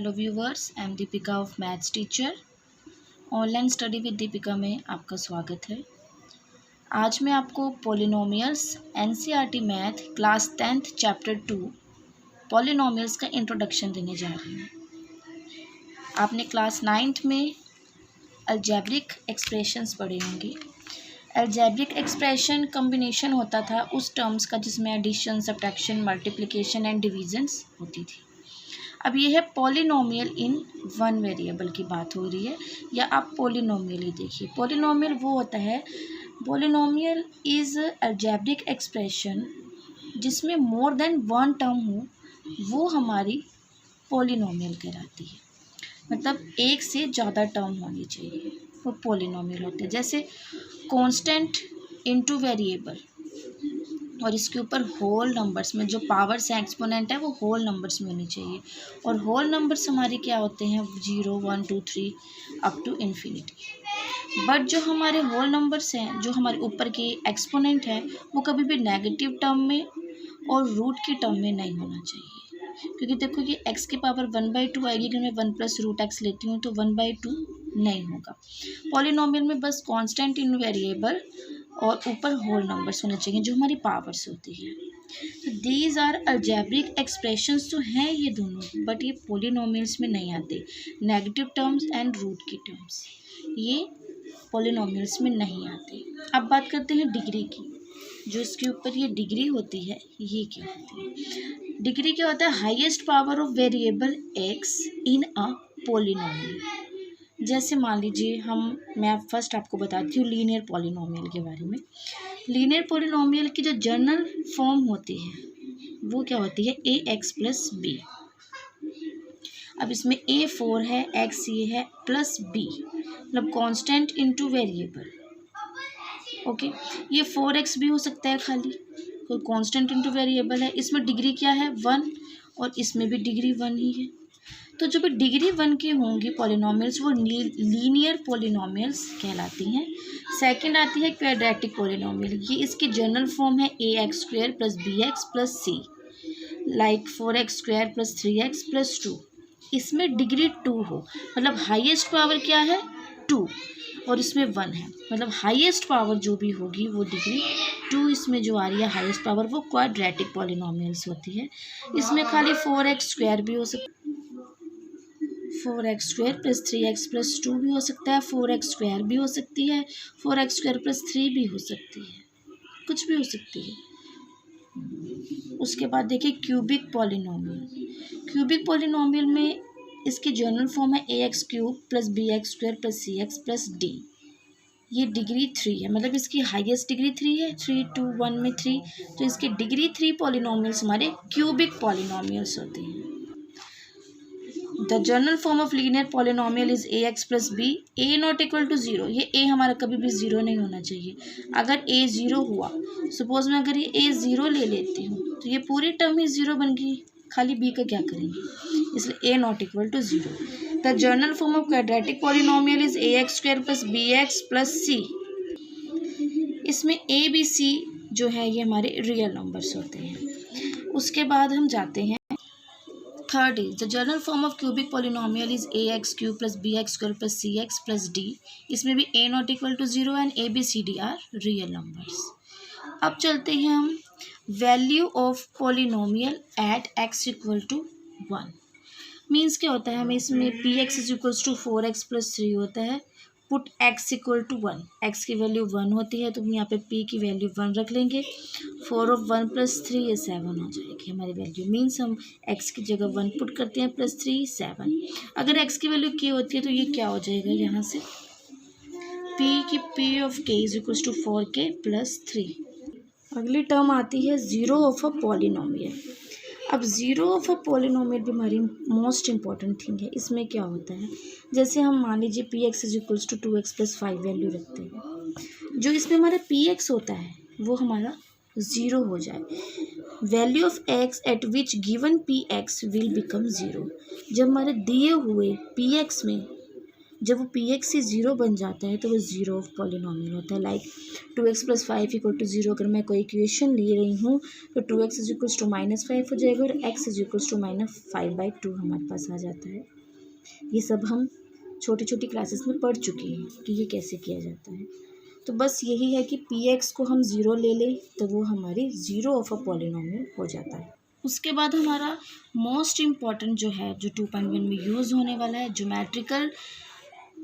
Hello viewers, I am Deepika of maths teacher. Online study with Deepika में आपका स्वागत है। आज मैं आपको polynomials NCERT math class 10th chapter 2 polynomials का इंट्रोडक्शन देने जा रही हूँ। आपने क्लास 9th में अलजेब्रिक एक्सप्रेशंस पढ़े होंगे। अलजेब्रिक एक्सप्रेशन कम्बिनेशन होता था उस टर्म्स का जिसमें addition, subtraction, multiplication and divisions होती थी। अब ये है पॉलिनोमियल इन वन वेरिएबल की बात हो रही है, या आप पॉलिनोमियल ही देखिए। पॉलिनोमियल वो होता है, पॉलिनोमियल इज़ अलजेब्रिक एक्सप्रेशन जिसमें मोर देन वन टर्म हो, वो हमारी पॉलिनोमियल कहलाती है। मतलब एक से ज़्यादा टर्म होनी चाहिए, वो पॉलिनोमियल होते हैं। जैसे कांस्टेंट इनटू वेरिएबल, और इसके ऊपर होल नंबर्स में जो पावर्स हैं, एक्सपोनेंट है, वो होल नंबर्स में होनी चाहिए। और होल नंबर्स हमारे क्या होते हैं? 0, 1, 2, 3 अप टू इन्फिनिटी। बट जो हमारे होल नंबर्स हैं, जो हमारे ऊपर के एक्सपोनेंट है, वो कभी भी नेगेटिव टर्म में और रूट की टर्म में नहीं होना चाहिए। क्योंकि देखो कि x की पावर 1/2 आएगी, अगर मैं 1 + √x लेती हूँ तो 1/2 नहीं होगा। पॉलिनोमियल में बस कांस्टेंट इन वेरिएबल और ऊपर होल नंबर्स होने चाहिए जो हमारी पावर्स होती है। तो दीज आर अलजेब्रिक एक्सप्रेशंस तो हैं ये दोनों, बट ये पॉलिनोमियल्स में नहीं आते। नेगेटिव टर्म्स एंड रूट की टर्म्स ये पॉलिनोमियल्स में नहीं आते। अब बात करते हैं डिग्री की। जो इसके ऊपर ये डिग्री होती है, ये क्या होती है? डिग्री क्या होता है? Highest power of variable x in a polynomial. जैसे मान लीजिए मैं फर्स्ट आपको बताती हूँ लीनियर पॉलिनोमियल के बारे में। लीनियर पॉलिनोमियल की जो जनरल फॉर्म होती है वो क्या होती है? ax + b। अब इसमें a4 है, x ये है, प्लस b, मतलब कांस्टेंट इनटू वेरिएबल। ओके, ये 4x भी हो सकता है, खाली कोई कांस्टेंट इनटू वेरिएबल है। इसमें डिग्री क्या है? 1, और इसमें भी डिग्री 1 ही है। तो जो भी डिग्री 1 की होंगी पॉलिनोमियल्स, वो लीनियर पॉलिनोमियल्स कहलाती हैं। सेकंड आती है क्वाड्रेटिक पॉलिनोमियल। ये इसकी जनरल फॉर्म है ax² + bx + c, like 4x² + 3x + 2। इसमें डिग्री 2 हो, मतलब हाईएस्ट पावर क्या है? 2, और इसमें 1 है, मतलब हाईएस्ट पावर जो भी होगी वो डिग्री 2 इसमें जो आ रही है हाईएस्ट पावर, वो क्वाड्रेटिक पॉलिनोमियल्स होती है। इसमें खाली 4x² भी हो सकता है, 4x² + 3x + 2 भी हो सकता है, 4x² भी हो सकती है, 4x² + 3 भी हो सकती है, कुछ भी हो सकती है। उसके बाद देखिए क्यूबिक पॉलिनोमियल। क्यूबिक पॉलिनोमियल में इसकी जनरल फॉर्म है ax³ + bx² + cx + d। ये डिग्री 3 है, मतलब इसकी हाईएस्ट डिग्री 3 है, 3, 2, 1 में 3, तो इसके डिग्री 3 पॉलिनोमियल्स हमारे क्यूबिक पॉलिनोमियल्स होते हैं। The general form of linear polynomial is ax + b, a ≠ 0। ये a हमारा कभी भी 0 नहीं होना चाहिए। अगर a 0 हुआ, सपोज मैं अगर ये a 0 ले लेती हूँ, तो ये पूरी टर्म ही 0 बन गई, खाली b का क्या करेंगे? इसलिए a ≠ 0। The general form of quadratic polynomial is ax² + bx + c। इसमें a, b, c जो है ये हमारे रियल नंबर्स होते हैं। उसके बाद हम जाते हैं third is the general form of cubic polynomial is ax³ + bx² + cx + d। इसमें भी a ≠ 0 and a, b, c, d are real numbers. अब चलते हैं हम value of polynomial at x = 1। Means क्या होता है? हमें इसमें px = 4x + 3 होता है। पुट x = 1, x की वैल्यू 1 होती है, तो हम यहाँ पे p की वैल्यू 1 रख लेंगे। 4 of 1 + 3 ये 7 हो जाएगी हमारी वैल्यू। मीन्स हम x की जगह 1 पुट करते हैं, +3 7। अगर x की वैल्यू k होती है तो ये क्या हो जाएगा? यहाँ से p of k = 4k + 3। अगली टर्म आती है ज़ीरो ऑफ अ पॉलिनोमियल। अब ज़ीरो ऑफ अ पॉलिनोमियल भी हमारी मोस्ट इंपॉर्टेंट थिंग है। इसमें क्या होता है? जैसे हम मान लीजिए px = 2x + 5 वैल्यू रखते हैं, जो इसमें हमारा px होता है वो हमारा 0 हो जाए। Value of x eight which given px will become 0। जब हमारे दिए हुए px में जब वो पी एक्स से ज़ीरो बन जाता है तो वो ज़ीरो ऑफ पॉलिनोमियल होता है। लाइक 2x + 5 = 0 अगर मैं कोई इक्वेशन ले रही हूँ तो 2x = -5 हो जाएगा और x = -5/2 हमारे पास आ जाता है। ये सब हम छोटी छोटी क्लासेस में पढ़ चुके हैं कि ये कैसे किया जाता है। तो बस यही है कि पी एक्स को हम ज़ीरो ले लें तो वो हमारी ज़ीरो ऑफ अ पॉलिनोमियल हो जाता है। उसके बाद हमारा मोस्ट इम्पॉर्टेंट जो है, जो 2.1 में यूज़ होने वाला है, geometrical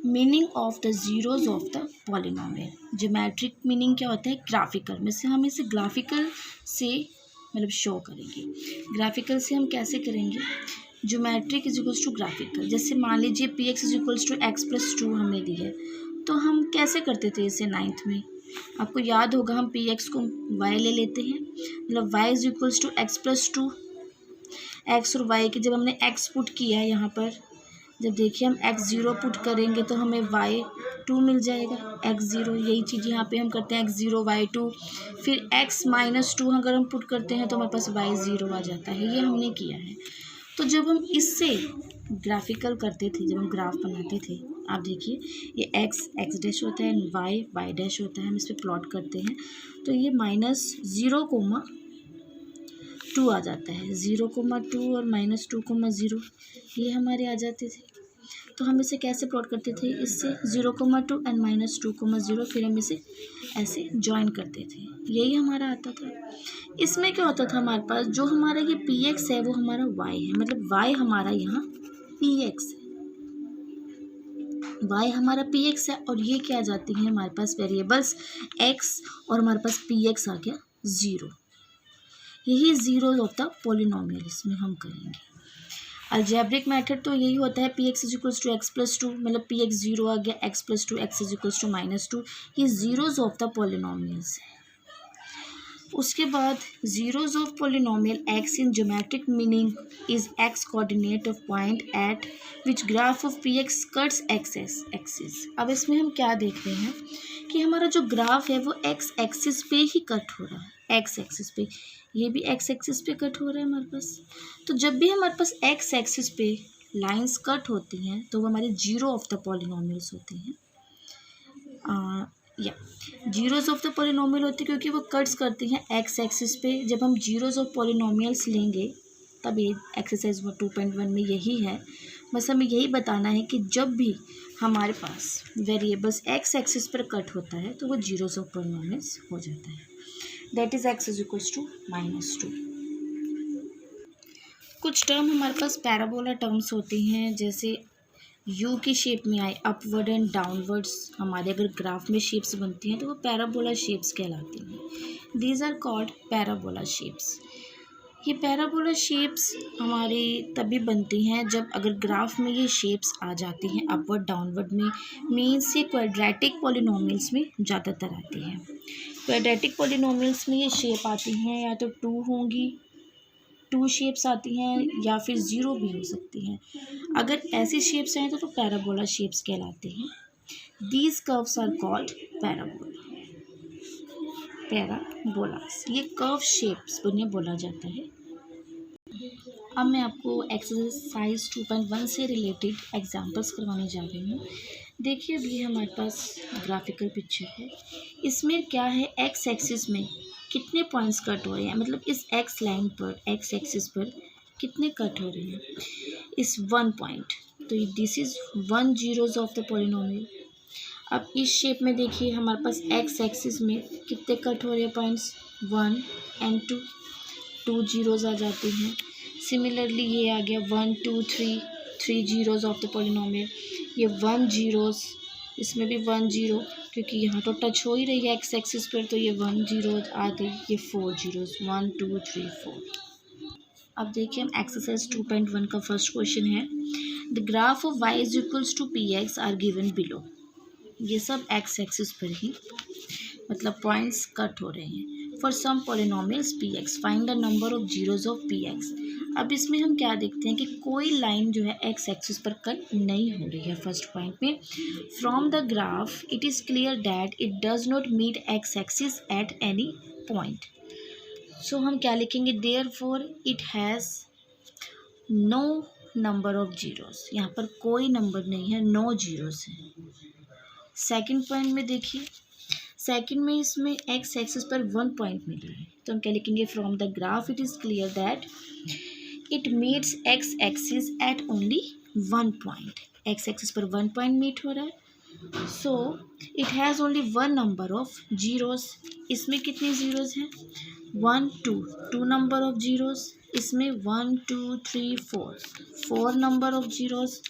meaning of the zeros of the polynomial. Geometric meaning क्या होता है? ग्राफिकल में से हम इसे ग्राफिकल से मतलब शो करेंगे। ग्राफिकल से हम कैसे करेंगे? Geometric is equals to graphical. जैसे मान लीजिए P X is equals to X plus 2 हमें दी है, तो हम कैसे करते थे इसे 9th में? आपको याद होगा, हम पी एक्स को वाई ले लेते हैं, मतलब Y is equals to X plus 2। X और वाई के जब हमने एक्स पुट किया है यहाँ पर, जब देखिए हम x0 पुट करेंगे तो हमें y2 मिल जाएगा। x0 यही चीज़ यहाँ पे हम करते हैं, x0 y2। फिर x-2 अगर हम पुट करते हैं तो हमारे पास y0 आ जाता है। ये हमने किया है। तो जब हम इससे ग्राफिकल करते थे, जब हम ग्राफ बनाते थे, आप देखिए ये x डैश होता है, y डैश होता है, हम इस पर प्लॉट करते हैं तो ये -0,2 आ जाता है। 0,2 और -2,0 ये हमारे आ जाते थे। तो हम इसे कैसे प्लॉट करते थे? इससे 0,2 एंड -2,0, फिर हम इसे ऐसे ज्वाइन करते थे, यही हमारा आता था। इसमें क्या होता था हमारे पास, जो हमारा ये पी एक्स है वो हमारा वाई है, मतलब वाई हमारा यहाँ पी एक्स है, वाई हमारा पी एक्स है, और ये क्या आ जाती है हमारे पास वेरिएबल्स एक्स, और हमारे पास पी एक्स आ गया 0। यही ज़ीरो ऑफ द पॉलिनोमियल इसमें हम करेंगे। अलजेब्रिक मेथड तो यही होता है, P X is equals to X plus 2, मतलब पी एक्स 0 आ गया, X plus 2, X is equals to -2। ये ज़ीरोज़ ऑफ द पॉलिनोमियल्स है। उसके बाद zeros of polynomial X in geometric meaning is X coordinate of point at which graph of P X cuts axis. अब इसमें हम क्या देख रहे हैं कि हमारा जो ग्राफ है वो एक्स एक्सिस पे ही कट हो रहा है, एक्स एक्सिस पे, ये भी एक्स एक्सिस पे कट हो रहा है हमारे पास। तो जब भी हमारे पास एक्स एक्सिस पे लाइंस कट होती हैं तो वो हमारे जीरो ऑफ द पॉलिनोमियल्स होते हैं। जीरोज़ ऑफ द पॉलिनोमियल होती है क्योंकि वो कट्स करती हैं एक्स एक्सिस पे। जब हम जीरोज़ ऑफ पॉलिनोमियल्स लेंगे तब ये एक्सरसाइज 2.1 में यही है। बस हमें यही बताना है कि जब भी हमारे पास वेरिएबल्स एक्स एक्सिस पर कट होता है तो वो जीरोज़ ऑफ पॉलिनोमियल्स हो जाता है। That is X is equals to -2। कुछ टर्म हमारे पास पैराबोला टर्म्स होती हैं, जैसे यू की शेप में आए, अपवर्ड एंड डाउनवर्ड्स हमारे अगर ग्राफ में शेप्स बनती हैं तो वो पैराबोला शेप्स कहलाती हैं। These are called parabola shapes. ये पैराबोला शेप्स हमारे तभी बनती हैं जब अगर ग्राफ में ये शेप्स आ जाती हैं अपवर्ड डाउनवर्ड में, मीन्स ये क्वाड्रेटिक पॉलिनोमियल्स में ज़्यादातर आती हैं। क्वाड्रेटिक पॉलिनोमियल्स में ये शेप आती हैं या तो 2 होंगी, 2 शेप्स आती हैं, या फिर 0 भी हो सकती हैं। अगर ऐसी शेप्स हैं तो पैराबोला शेप्स कहलाते हैं। These curves are called parabolas. ये कर्व शेप्स उन्हें बोला जाता है। अब मैं आपको एक्सरसाइज 2.1 से रिलेटेड एग्जांपल्स करवाने जा रही हूँ। देखिए अभी हमारे पास ग्राफिकल पिक्चर है, इसमें क्या है, एक्स एक्सिस में कितने पॉइंट्स कट हो रहे हैं, मतलब इस एक्स लाइन पर, एक्स एक्सिस पर कितने कट हो रहे हैं, इस 1 पॉइंट। तो this is 1 zeros of the polynomial. अब इस शेप में देखिए हमारे पास एक्स एक्सिस में कितने कट हो रहे हैं पॉइंट्स, 1 एंड 2 जीरोज़ आ जाते हैं। सिमिलरली ये आ गया 1 2 3 जीरोज़ ऑफ द पॉलिनोमियल। ये 1 जीरोज़, इसमें भी 1 जीरो, क्योंकि यहाँ तो टच हो ही रही है एक्स एक्सिस पर, तो ये 1 जीरो आ गई। ये 4 जीरोज़, 1 2 3 4। अब देखिए हम एक्सरसाइज 2.1 का फर्स्ट क्वेश्चन है, the graph of y is equals to P X are given below. ये सब एक्स एक्सिस पर ही मतलब पॉइंट्स कट हो रहे हैं। For some polynomials P X find the number of zeros of P X. अब इसमें हम क्या देखते हैं कि कोई लाइन जो है एक्स एक्सिस पर कट नहीं हो रही है फर्स्ट पॉइंट पे। From the graph it is clear that it does not meet X axis at any point. So हम क्या लिखेंगे, therefore it has no number of zeros, यहाँ पर कोई नंबर नहीं है, नो जीरोस है। सेकंड पॉइंट में देखिए, सेकंड में इसमें एक्स एक्सिस पर 1 पॉइंट मिला है, तो हम क्या लिखेंगे, from the graph it is clear that it meets x axis eight only 1 point. X axis पर 1 पॉइंट मीट हो रहा है, so it has only 1 number of zeros. इसमें कितनी जीरोस हैं, 1 2 नंबर ऑफ जीरोस। इसमें 1 2 3 4 नंबर ऑफ जीरोस,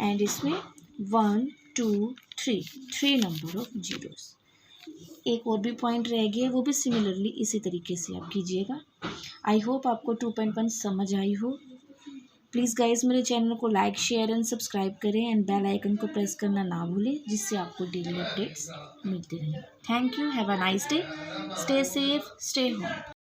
एंड इसमें 1 2 3 number of zeros. एक और भी पॉइंट रह गया, वो भी सिमिलरली इसी तरीके से आप कीजिएगा। आई होप आपको 2.1 समझ आई हो। प्लीज़ गाइज मेरे चैनल को लाइक शेयर एंड सब्सक्राइब करें एंड बेल आइकन को प्रेस करना ना भूलें, जिससे आपको डेली अपडेट्स मिलते रहें। Thank you, have a nice day, stay safe, stay home.